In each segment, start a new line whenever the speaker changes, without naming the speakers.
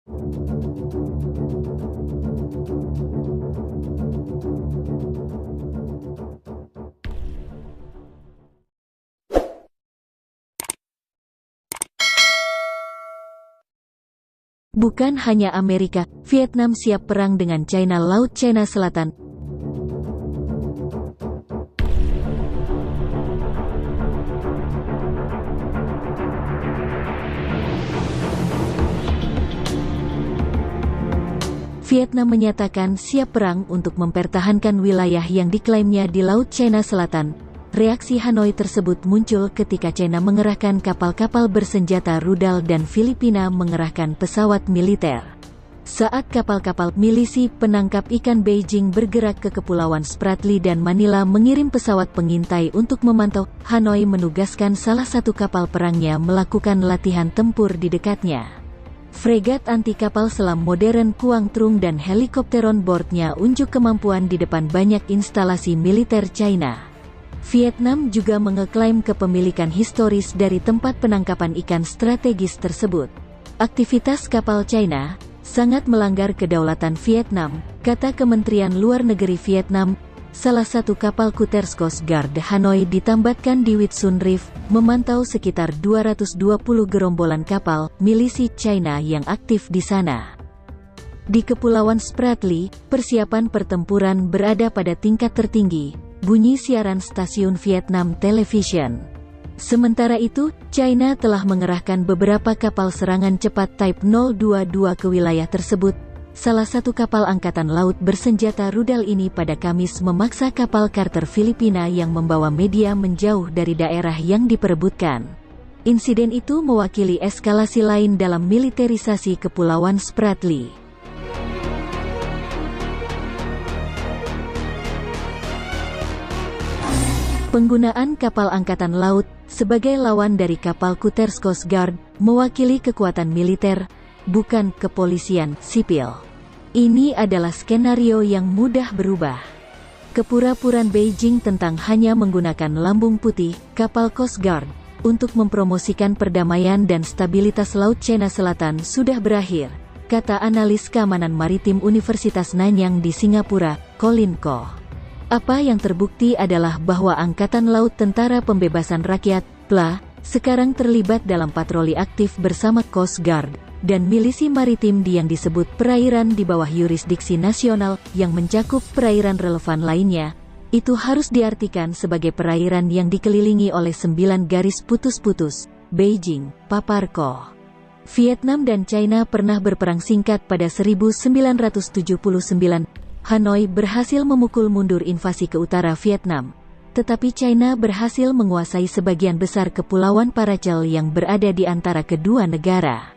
Bukan hanya Amerika, Vietnam siap perang dengan China. Laut China Selatan. Vietnam menyatakan siap perang untuk mempertahankan wilayah yang diklaimnya di Laut China Selatan. Reaksi Hanoi tersebut muncul ketika China mengerahkan kapal-kapal bersenjata rudal dan Filipina mengerahkan pesawat militer. Saat kapal-kapal milisi penangkap ikan Beijing bergerak ke Kepulauan Spratly dan Manila mengirim pesawat pengintai untuk memantau, Hanoi menugaskan salah satu kapal perangnya melakukan latihan tempur di dekatnya. Fregat anti kapal selam modern Quang Trung dan helikopter on boardnya unjuk kemampuan di depan banyak instalasi militer China. Vietnam juga mengeklaim kepemilikan historis dari tempat penangkapan ikan strategis tersebut. Aktivitas kapal China sangat melanggar kedaulatan Vietnam, kata Kementerian Luar Negeri Vietnam. Salah satu kapal Kuters Coast Guard Hanoi ditambatkan di Whitsun Reef, memantau sekitar 220 gerombolan kapal milisi China yang aktif di sana. Di Kepulauan Spratly, persiapan pertempuran berada pada tingkat tertinggi, bunyi siaran stasiun Vietnam Television. Sementara itu, China telah mengerahkan beberapa kapal serangan cepat Type 022 ke wilayah tersebut. Salah satu kapal angkatan laut bersenjata rudal ini pada Kamis memaksa kapal Carter Filipina yang membawa media menjauh dari daerah yang diperebutkan. Insiden itu mewakili eskalasi lain dalam militerisasi Kepulauan Spratly. Penggunaan kapal angkatan laut sebagai lawan dari kapal Kuters Coast Guard mewakili kekuatan militer, bukan kepolisian sipil. Ini adalah skenario yang mudah berubah. Kepura-puraan Beijing tentang hanya menggunakan lambung putih, kapal Coast Guard, untuk mempromosikan perdamaian dan stabilitas Laut China Selatan sudah berakhir, kata analis keamanan maritim Universitas Nanyang di Singapura, Colin Koh. Apa yang terbukti adalah bahwa Angkatan Laut Tentara Pembebasan Rakyat, PLA, sekarang terlibat dalam patroli aktif bersama Coast Guard dan milisi maritim yang disebut perairan di bawah yurisdiksi nasional yang mencakup perairan relevan lainnya. Itu harus diartikan sebagai perairan yang dikelilingi oleh 9 garis putus-putus, Beijing, papar Koh. Vietnam dan China pernah berperang singkat pada 1979. Hanoi berhasil memukul mundur invasi ke utara Vietnam, tetapi China berhasil menguasai sebagian besar kepulauan Paracel yang berada di antara kedua negara.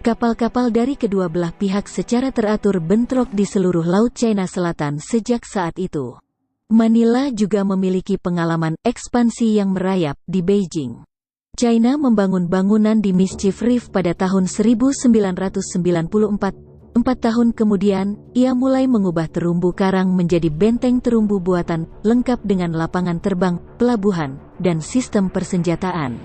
Kapal-kapal dari kedua belah pihak secara teratur bentrok di seluruh Laut China Selatan sejak saat itu. Manila juga memiliki pengalaman ekspansi yang merayap di Beijing. China membangun bangunan di Mischief Reef pada tahun 1994. 4 tahun kemudian, ia mulai mengubah terumbu karang menjadi benteng terumbu buatan, lengkap dengan lapangan terbang, pelabuhan, dan sistem persenjataan.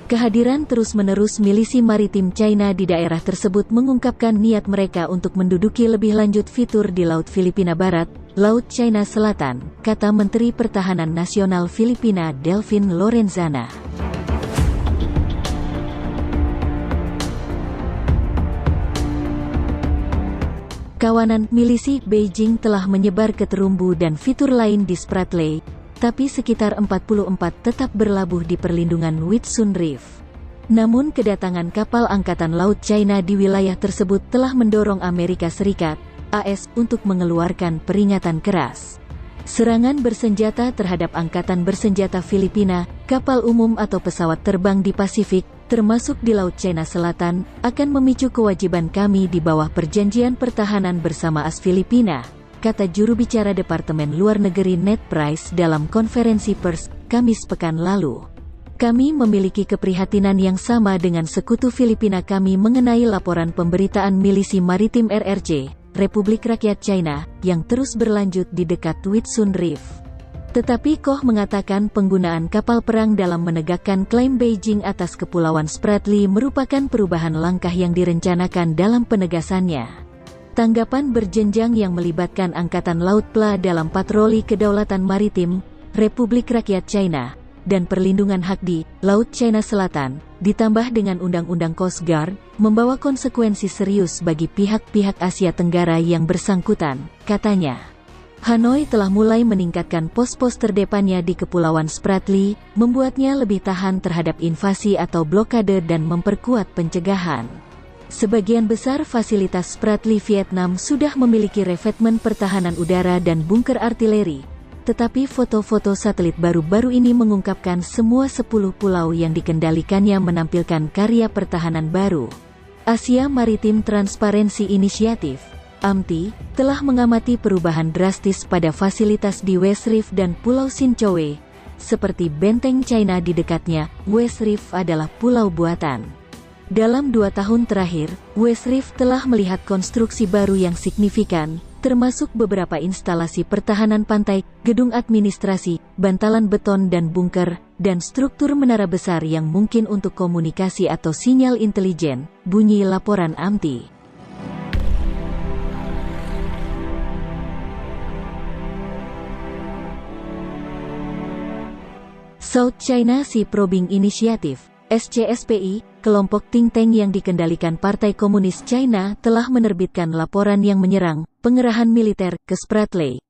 Kehadiran terus-menerus milisi maritim China di daerah tersebut mengungkapkan niat mereka untuk menduduki lebih lanjut fitur di Laut Filipina Barat, Laut China Selatan, kata Menteri Pertahanan Nasional Filipina Delfin Lorenzana. Kawanan milisi Beijing telah menyebar ke terumbu dan fitur lain di Spratly, tapi sekitar 44 tetap berlabuh di perlindungan Whitsun Reef. Namun kedatangan kapal Angkatan Laut China di wilayah tersebut telah mendorong Amerika Serikat, AS, untuk mengeluarkan peringatan keras. Serangan bersenjata terhadap Angkatan Bersenjata Filipina, kapal umum atau pesawat terbang di Pasifik, termasuk di Laut China Selatan, akan memicu kewajiban kami di bawah Perjanjian Pertahanan bersama AS Filipina, kata juru bicara Departemen Luar Negeri Ned Price dalam konferensi pers, Kamis pekan lalu. Kami memiliki keprihatinan yang sama dengan sekutu Filipina kami mengenai laporan pemberitaan milisi maritim RRC, Republik Rakyat China, yang terus berlanjut di dekat Whitsun Reef. Tetapi Koh mengatakan penggunaan kapal perang dalam menegakkan klaim Beijing atas Kepulauan Spratly merupakan perubahan langkah yang direncanakan dalam penegasannya. Tanggapan berjenjang yang melibatkan Angkatan Laut PLA dalam patroli kedaulatan maritim, Republik Rakyat China, dan perlindungan hak di Laut China Selatan, ditambah dengan Undang-Undang Coast Guard, membawa konsekuensi serius bagi pihak-pihak Asia Tenggara yang bersangkutan, katanya. Hanoi telah mulai meningkatkan pos-pos terdepannya di Kepulauan Spratly, membuatnya lebih tahan terhadap invasi atau blokade dan memperkuat pencegahan. Sebagian besar fasilitas Spratly Vietnam sudah memiliki revetmen pertahanan udara dan bunker artileri. Tetapi foto-foto satelit baru-baru ini mengungkapkan semua 10 pulau yang dikendalikannya menampilkan karya pertahanan baru. Asia Maritime Transparency Initiative, AMTI, telah mengamati perubahan drastis pada fasilitas di West Reef dan Pulau Sinchoe. Seperti benteng China di dekatnya, West Reef adalah pulau buatan. Dalam 2 tahun terakhir, West Reef telah melihat konstruksi baru yang signifikan, termasuk beberapa instalasi pertahanan pantai, gedung administrasi, bantalan beton dan bunker, dan struktur menara besar yang mungkin untuk komunikasi atau sinyal intelijen, bunyi laporan AMTI. South China Sea Probing Initiative, SCSPI, kelompok think tank yang dikendalikan Partai Komunis China telah menerbitkan laporan yang menyerang pengerahan militer ke Spratly.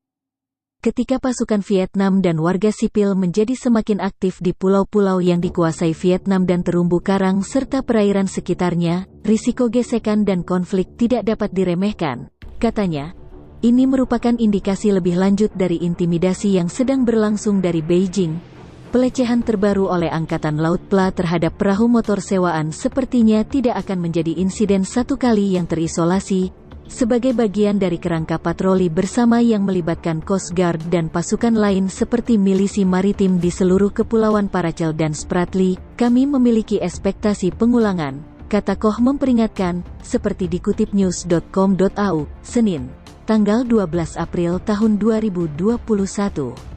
Ketika pasukan Vietnam dan warga sipil menjadi semakin aktif di pulau-pulau yang dikuasai Vietnam dan terumbu karang serta perairan sekitarnya, risiko gesekan dan konflik tidak dapat diremehkan, katanya. Ini merupakan indikasi lebih lanjut dari intimidasi yang sedang berlangsung dari Beijing. Pelecehan terbaru oleh Angkatan Laut PLA terhadap perahu motor sewaan sepertinya tidak akan menjadi insiden satu kali yang terisolasi. Sebagai bagian dari kerangka patroli bersama yang melibatkan Coast Guard dan pasukan lain seperti milisi maritim di seluruh Kepulauan Paracel dan Spratly, kami memiliki ekspektasi pengulangan, kata Koh memperingatkan, seperti dikutip news.com.au, Senin, tanggal 12 April tahun 2021.